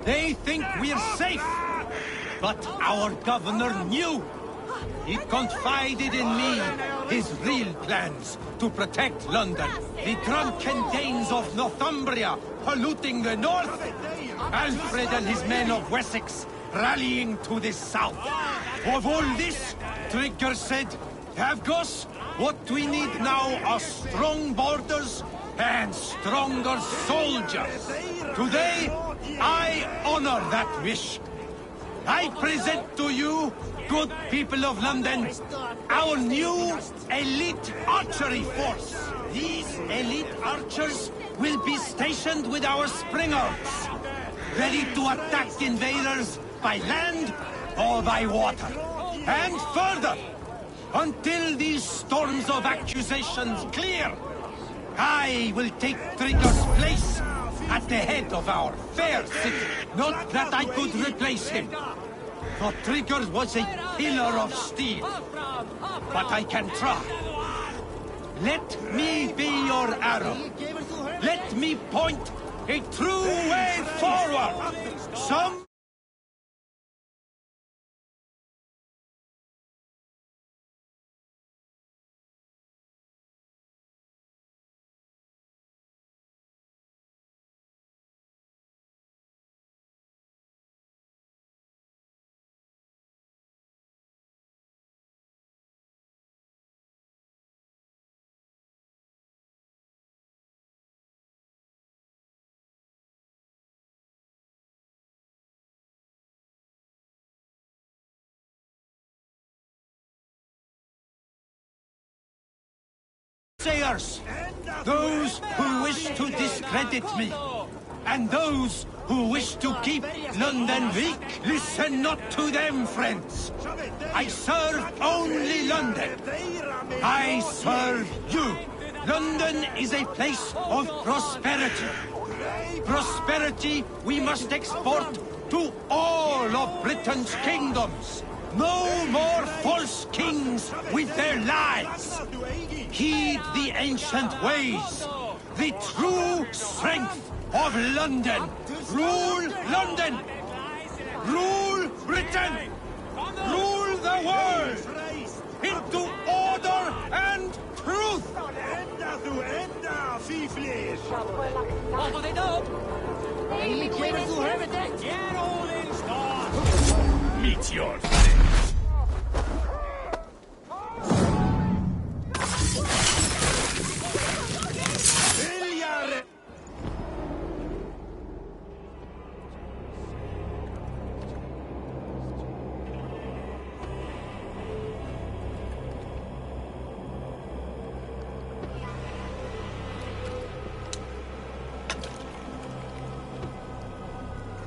They think we're safe, but our governor knew. He confided in me his real plans to protect London. The drunken Danes of Northumbria polluting the north. Alfred and his men of Wessex rallying to the south. Of all this, Trigger said, Havgos, what we need now are strong borders and stronger soldiers. Today, I honor that wish. I present to you, good people of London, our new elite archery force. These elite archers will be stationed with our springers, ready to attack invaders by land or by water. And further, until these storms of accusations clear, I will take Trigger's place at the head of our fair city. Not that I could replace him, for Trigger was a pillar of steel. But I can try. Let me be your arrow. Let me point a true way forward. Some... sayers, those who wish to discredit me, and those who wish to keep London weak, listen not to them, friends. I serve only London. I serve you. London is a place of prosperity. Prosperity we must export to all of Britain's kingdoms. No more false kings with their lies. Heed the ancient ways. The true strength of London. Rule London. Rule Britain. Rule the world. Into order and truth. Meet your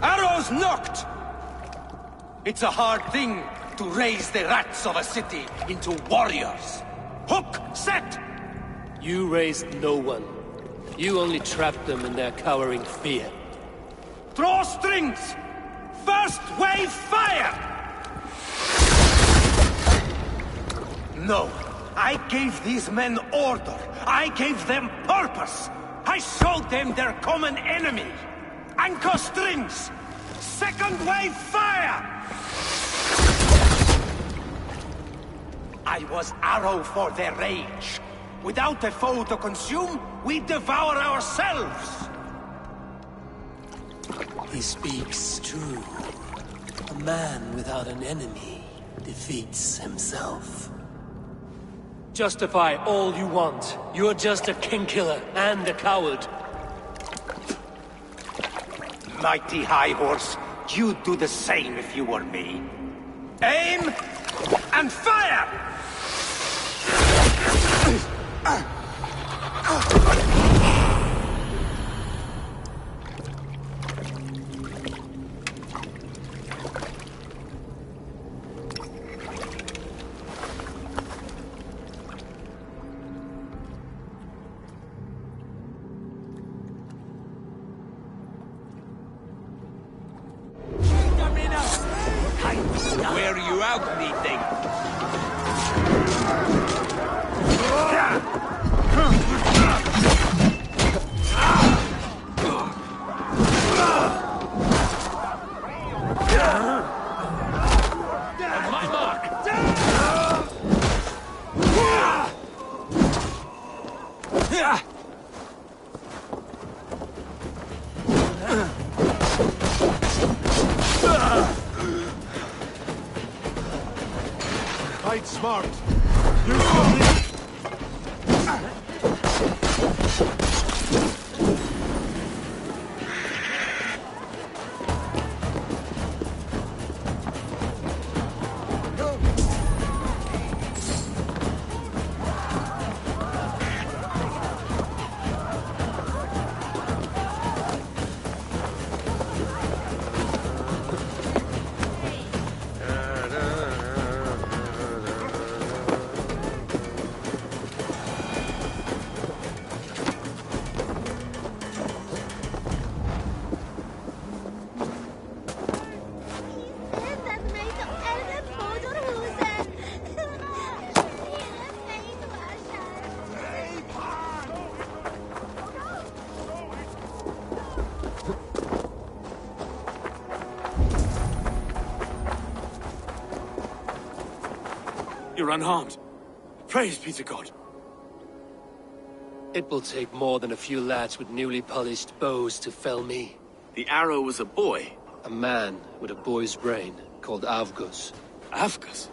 arrows knocked! It's a hard thing to raise the rats of a city into warriors. Hook set! You raised no one. You only trapped them in their cowering fear. Draw strings! First wave fire! No, I gave these men order. I gave them purpose. I showed them their common enemy. Anchor strings! Second wave fire! I was arrow for their rage. Without a foe to consume, we devour ourselves. He speaks true. A man without an enemy defeats himself. Justify all you want. You're just a king-killer and a coward. Mighty High Horse, you'd do the same if you were me. Aim and fire! Wear you out, methinks. Fight smart. You only... You're unharmed. Praise be to God. It will take more than a few lads with newly polished bows to fell me. The arrow was a boy. A man with a boy's brain, called Avgus. Avgus?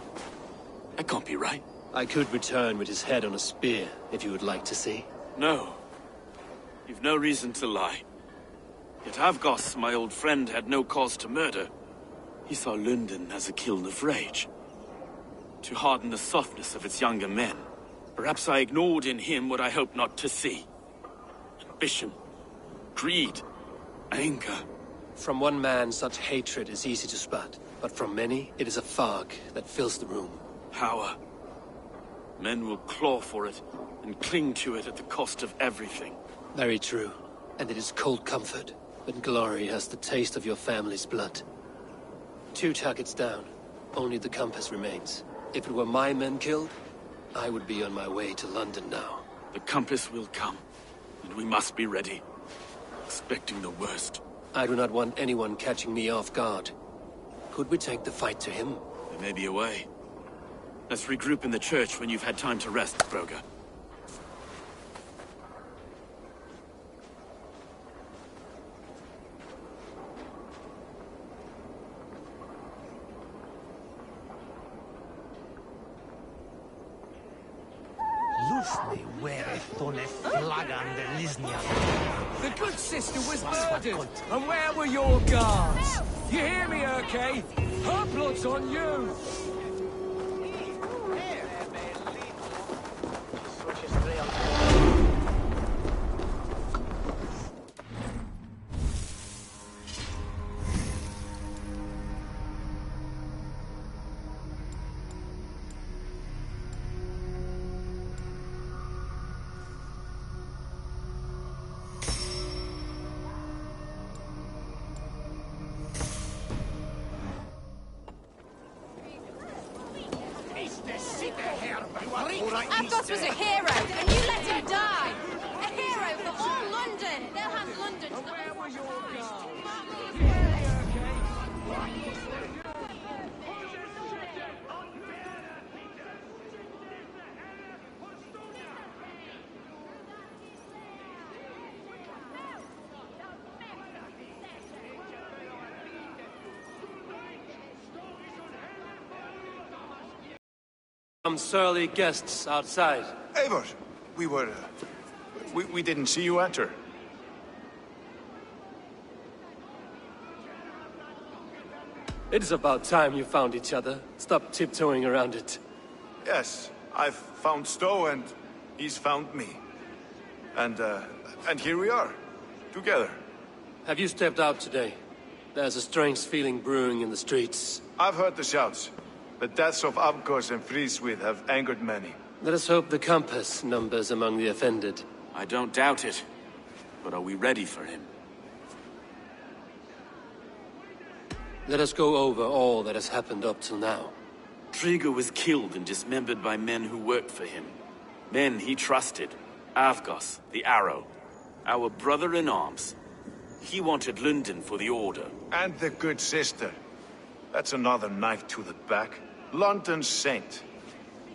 That can't be right. I could return with his head on a spear, if you would like to see. No. You've no reason to lie. Yet Avgos, my old friend, had no cause to murder. He saw London as a kiln of rage. To harden the softness of its younger men. Perhaps I ignored in him what I hoped not to see. Ambition, greed, anger. From one man, such hatred is easy to spot, but from many, it is a fog that fills the room. Power. Men will claw for it, and cling to it at the cost of everything. Very true. And it is cold comfort, when glory has the taste of your family's blood. 2 targets down. Only the compass remains. If it were my men killed, I would be on my way to London now. The compass will come, and we must be ready. Expecting the worst. I do not want anyone catching me off guard. Could we take the fight to him? There may be a way. Let's regroup in the church when you've had time to rest, Broga. The good sister was murdered, and where were your guards? You hear me, okay? Her blood's on you! Avgos was a hero, and you let him die! A hero for all London! They'll have London to Some surly guests outside. Eivor, we didn't see you enter. It is about time you found each other. Stop tiptoeing around it. Yes, I've found Stowe and he's found me. And here we are, together. Have you stepped out today? There's a strange feeling brewing in the streets. I've heard the shouts. The deaths of Avgos and Friswith have angered many. Let us hope the compass numbers among the offended. I don't doubt it. But are we ready for him? Let us go over all that has happened up till now. Trigo was killed and dismembered by men who worked for him. Men he trusted. Avgos, the Arrow. Our brother in arms. He wanted London for the Order. And the good sister. That's another knife to the back. London's saint.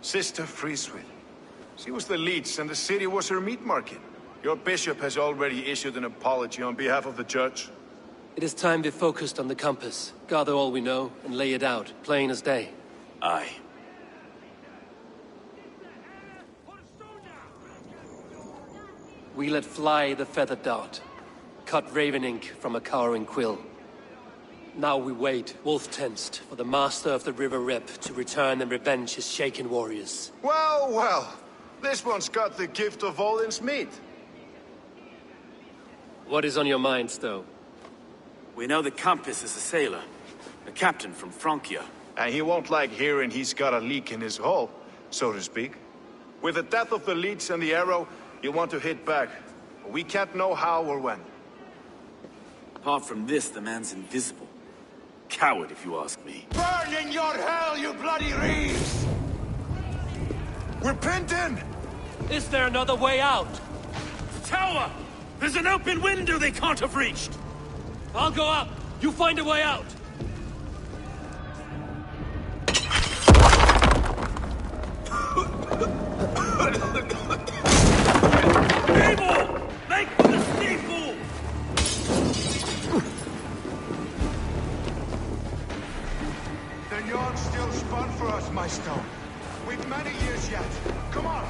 Sister Friswith. She was the leech and the city was her meat market. Your bishop has already issued an apology on behalf of the church. It is time we focused on the compass. Gather all we know and lay it out, plain as day. Aye. We let fly the feathered dart, cut raven ink from a cowering quill. Now we wait, wolf-tensed, for the master of the River Rep to return and revenge his shaken warriors. Well, well. This one's got the gift of Odin's meat. What is on your minds, though? We know that Campus is a sailor, a captain from Francia. And he won't like hearing he's got a leak in his hull, so to speak. With the death of the leech and the arrow, you'll want to hit back. But we can't know how or when. Apart from this, the man's invisible. Coward, if you ask me. Burn in your hell, you bloody reeves! We're pinned in! Is there another way out? Tower! There's an open window they can't have reached! I'll go up. You find a way out. Abel! Make for the steeple! The yarn's still spun for us, my stone. We've many years yet. Come on!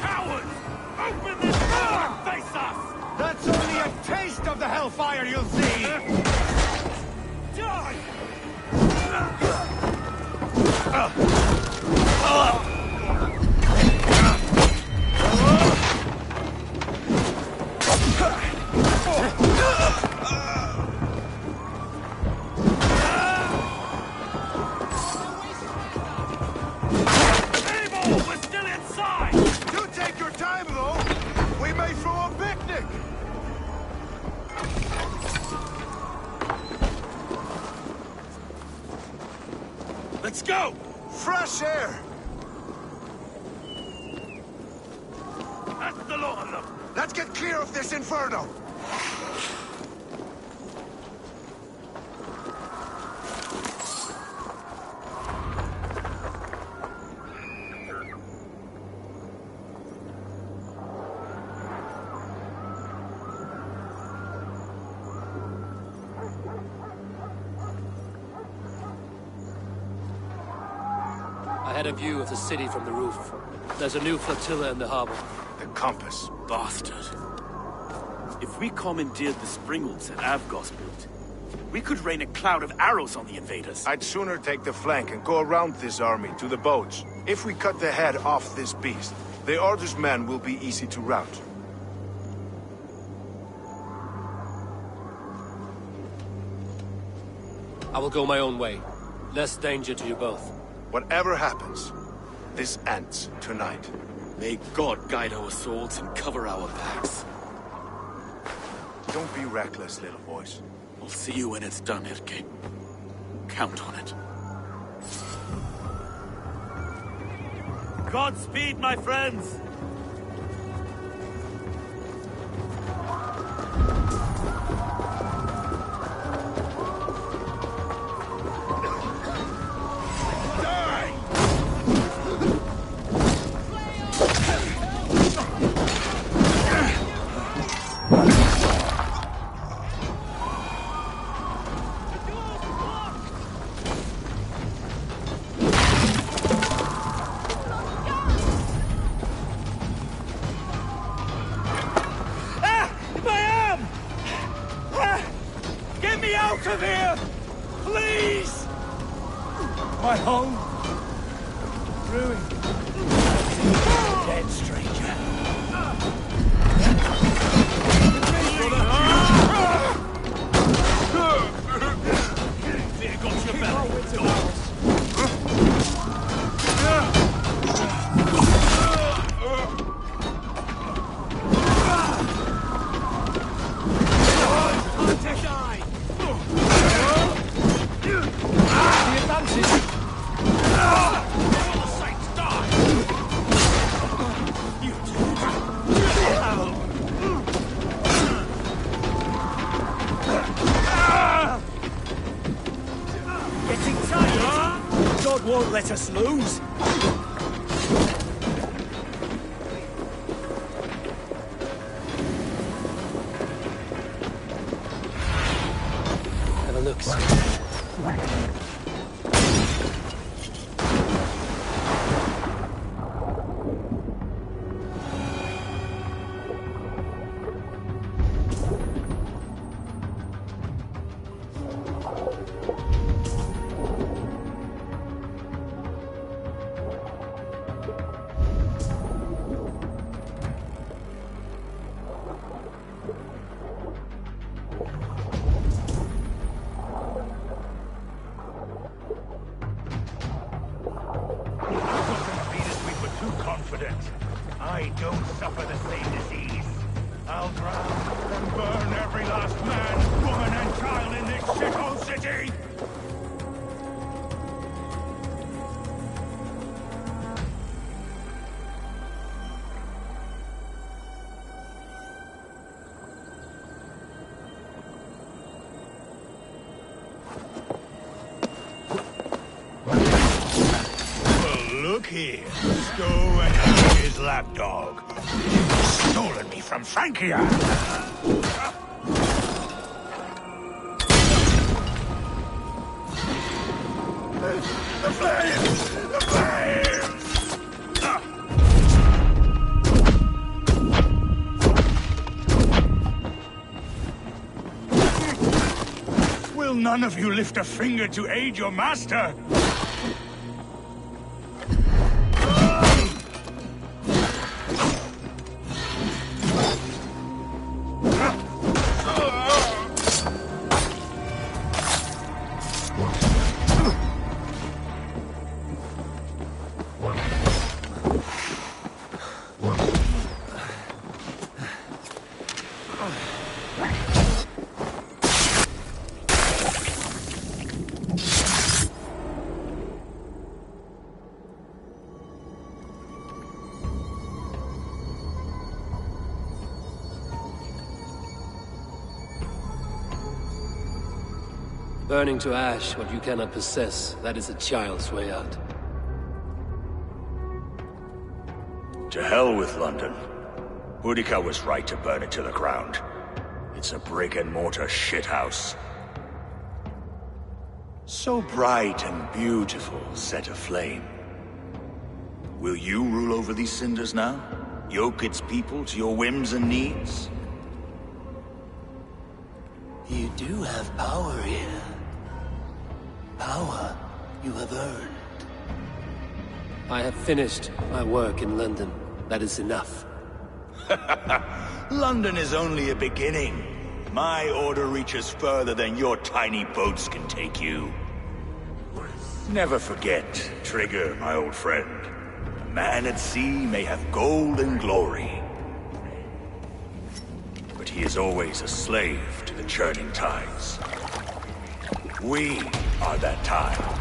Coward! Open this door and face us! That's only a taste of the hellfire you'll see! Die! Let's go! Fresh air! That's the lot of them! Let's get clear of this inferno! I had a view of the city from the roof. There's a new flotilla in the harbor. The compass. Bastard. If we commandeered the springles that Avgos built, we could rain a cloud of arrows on the invaders. I'd sooner take the flank and go around this army to the boats. If we cut the head off this beast, the Order's men will be easy to rout. I will go my own way. Less danger to you both. Whatever happens, this ends tonight. May God guide our swords and cover our backs. Don't be reckless, little boys. I'll see you when it's done, Erke. Count on it. Godspeed, my friends! Come here! Please! My home... ruined. Dead, stranger. There got your belly. Won't let us lose. Have a look, sir. I don't suffer the same disease. I'll drown and burn every last man, woman, and child in this shithole city! Look here, Stow and his lapdog. You've stolen me from Frankia. The flames! The flames! Will none of you lift a finger to aid your master? Burning to ash what you cannot possess, that is a child's way out. To hell with London. Boudica was right to burn it to the ground. It's a brick-and-mortar shithouse. So bright and beautiful, set aflame. Will you rule over these cinders now? Yoke its people to your whims and needs? You do have power here. Power you have earned. I have finished my work in London. That is enough. London is only a beginning. My order reaches further than your tiny boats can take you. Never forget, Trigger, my old friend. A man at sea may have gold and glory, but he is always a slave to the churning tides. We are that tide.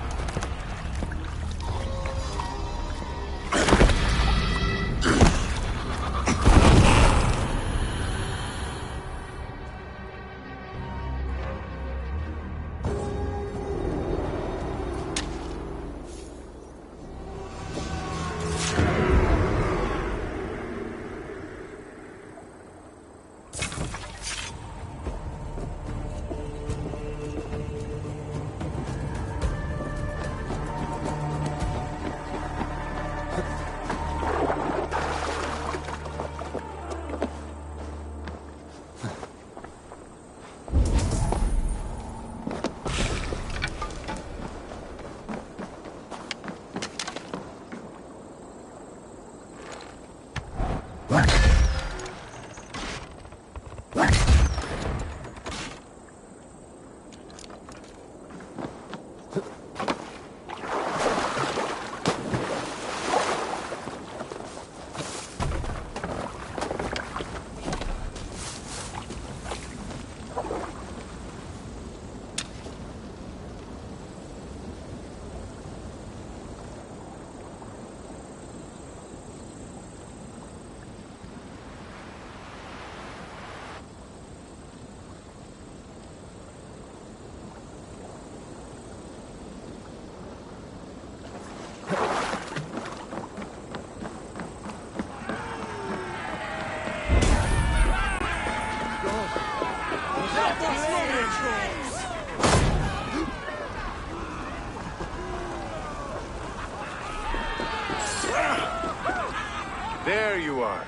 There you are.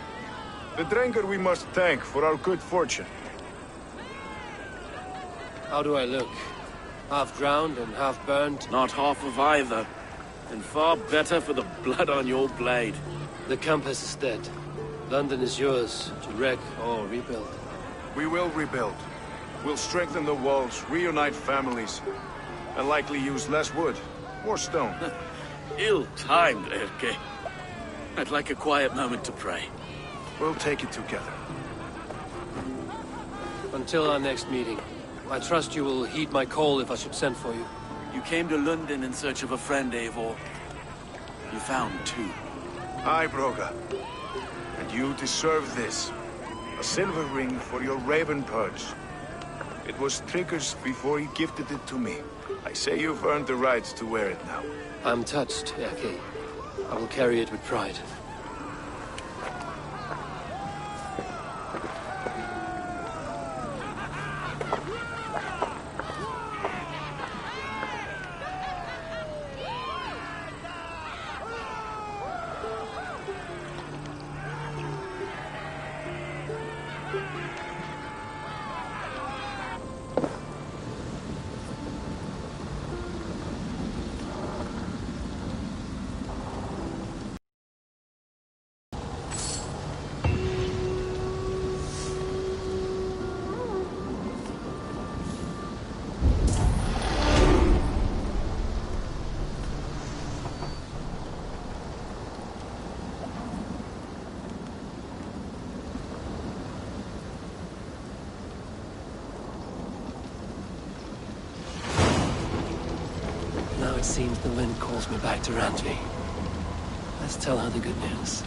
The drinker we must thank for our good fortune. How do I look? Half drowned and half burned? Not half of either. And far better for the blood on your blade. The compass is dead. London is yours, to wreck or rebuild. We will rebuild. We'll strengthen the walls, reunite families, and likely use less wood, more stone. Ill-timed, Erke. I'd like a quiet moment to pray. We'll take it together. Until our next meeting, I trust you will heed my call if I should send for you. You came to London in search of a friend, Eivor. You found two. Aye, Broga. And you deserve this. A silver ring for your raven purge. It was Trigger's before he gifted it to me. I say you've earned the right to wear it now. I'm touched, Erke. I will carry it with pride. It seems the wind calls me back to Randvi. Let's tell her the good news.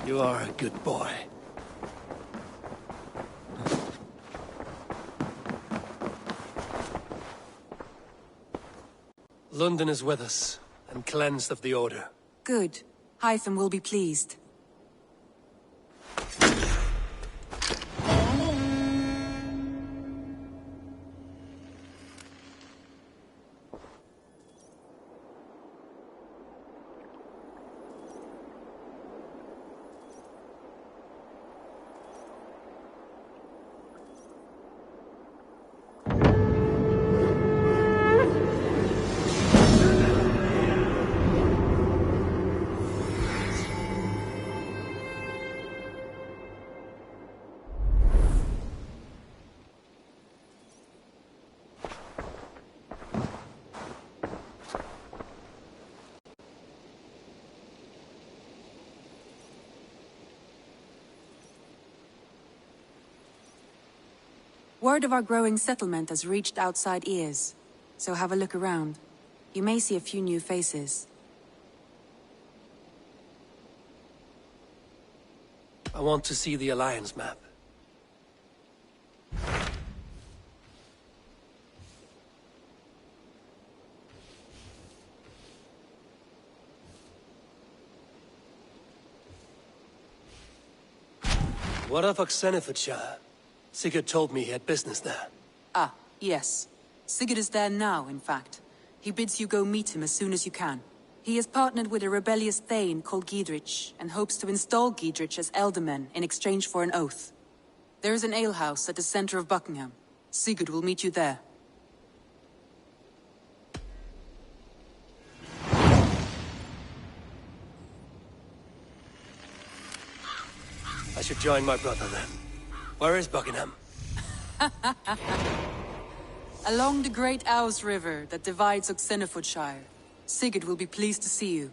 You are a good boy. London is with us, and cleansed of the Order. Good. Hytham will be pleased. Word of our growing settlement has reached outside ears, so have a look around. You may see a few new faces. I want to see the Alliance map. What of Oxenfordshire? Sigurd told me he had business there. Ah, yes. Sigurd is there now, in fact. He bids you go meet him as soon as you can. He has partnered with a rebellious Thane called Giedrich, and hopes to install Giedrich as Elderman in exchange for an oath. There is an alehouse at the center of Buckingham. Sigurd will meet you there. I should join my brother then. Where is Buckingham? Along the great Ouse River that divides Oxenfordshire. Sigurd will be pleased to see you.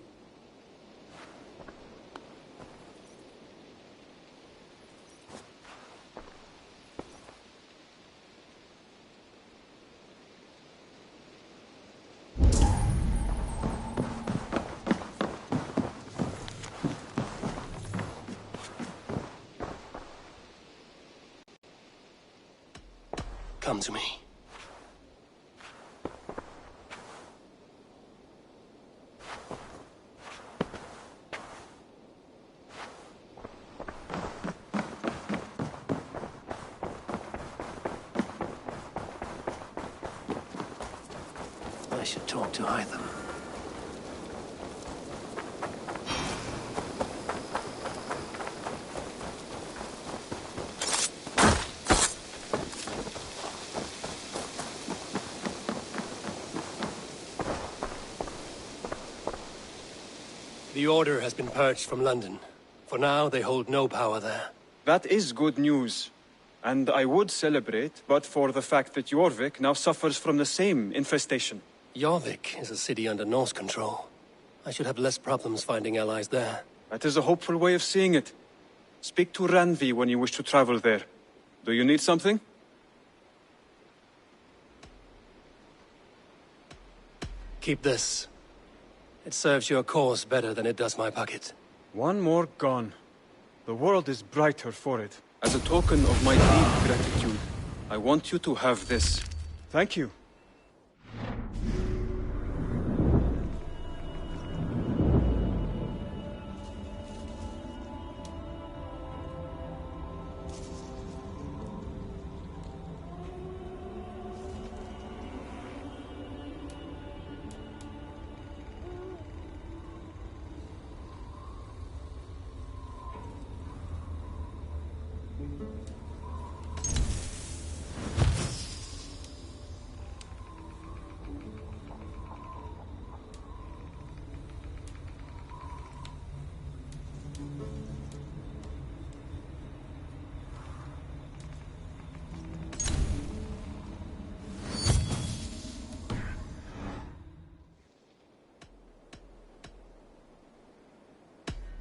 Come to me. I should talk to Hytham. The Order has been purged from London. For now, they hold no power there. That is good news. And I would celebrate, but for the fact that Jorvik now suffers from the same infestation. Jorvik is a city under Norse control. I should have less problems finding allies there. That is a hopeful way of seeing it. Speak to Ranvi when you wish to travel there. Do you need something? Keep this. It serves your cause better than it does my pocket. One more gone. The world is brighter for it. As a token of my deep gratitude, I want you to have this. Thank you.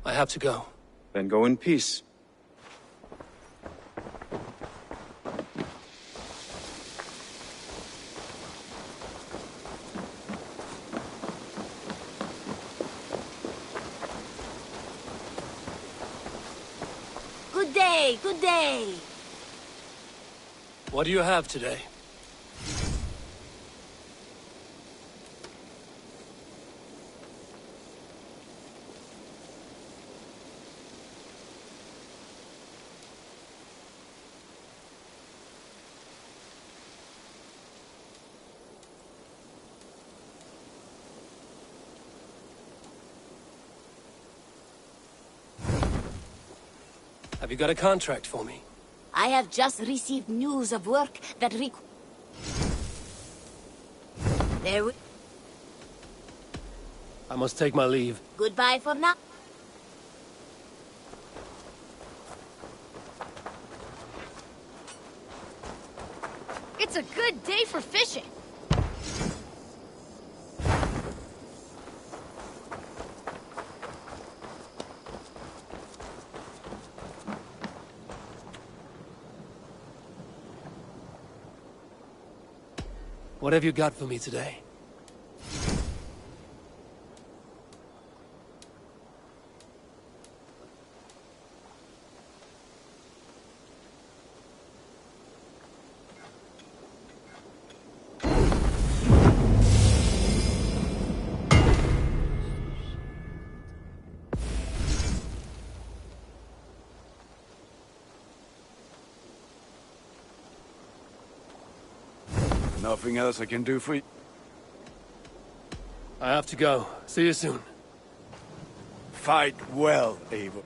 I have to go. Then go in peace. day, good day. What do you have today? Have you got a contract for me? I have just received news of work that I must take my leave. Goodbye for now. It's a good day for fishing. What have you got for me today? Nothing else I can do for you? I have to go. See you soon. Fight well, Abel.